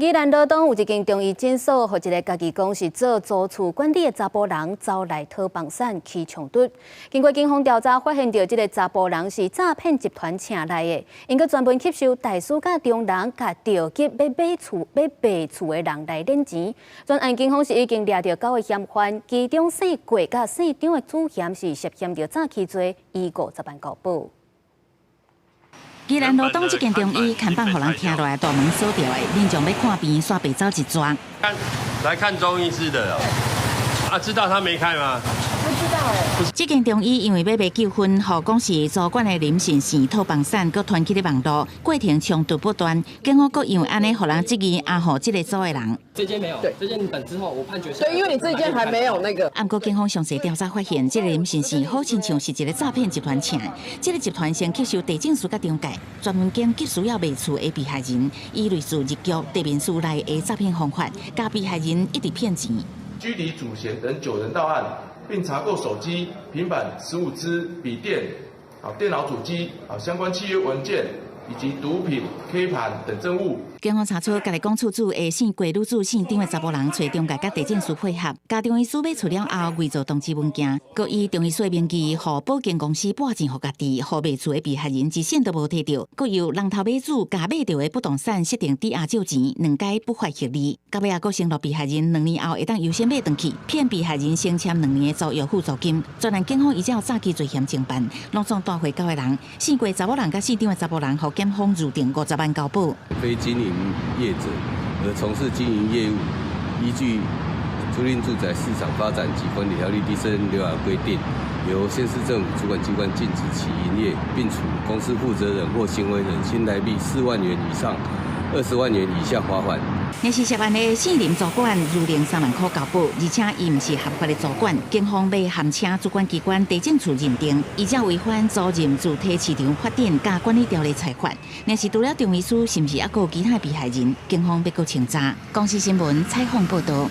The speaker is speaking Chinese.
宜兰罗东有一间中医诊所，和一个家己讲是做租厝管理的查甫人走来讨房产起冲突。经过警方调查，发现到这个查甫人是诈骗集团请来的，因佮专门吸收大师甲中人甲调集要卖厝的人来领钱。专案警方是已经抓到9个嫌犯，其中姓郭甲姓张的主嫌是涉嫌着诈欺罪，以50万交保。 宜兰罗东这间中医看板，互人听落来大门锁掉的，民众要看病煞白走一抓。来看中医师的哦，知道他没开吗？不知道哎。这间中医因为要卖纠纷，和讲是主管的林先生讨房产，佮团起的网络，过程冲突不断。警方佮因为安尼，互人质疑阿虎这个组的人。 这间没有，对，这间等之后我判决。对，因为你这间还没有那个。不过警方详细调查发现，这个林先生好亲像是一个诈骗集团请的。这个集团先吸收地政署甲中介，专门拣急需要卖厝的被害人，以类似日剧、地面书内的诈骗方法，甲被害人一直骗钱。拘离主嫌等9人到案，并查扣手机、平板15支、笔电、电脑主机、相关契约文件。 以及毒品、K 盘等证物。警方查出，家己讲厝主的姓郭女子姓张的查甫人，找中介甲地政署配合，家中医师买厝了后，伪造通知文件，佮以中医师的名义，互保险公司拨钱互家己，互卖厝的被害人一线都无摕到，佮由人头买主甲买到的不动产设定抵押借钱，2解不法获利。到尾也佮承诺被害人2年后会当优先买回去，骗被害人先签2年的租约附租金。专案警方依照诈欺罪嫌侦办，拢总带回9个人，姓郭查某人甲姓张的查甫人，互检方入定50万交保。非经营业者而从事经营业务，依据租赁住宅市场发展及管理条例第36条规定，由县市政府主管机关禁止其营业，并处公司负责人或行为人新台币4万元以上20万元以下罚款。 若是涉案的姓林主管入定3万块交保，而且伊毋是合法的主管，警方要函请主管机关地政处认定，依照违反租赁主体市场法典甲管理条例裁罚。若是除了中医师，是毋是还佫有其他被害人？警方要佫清查。公司新闻采访报道。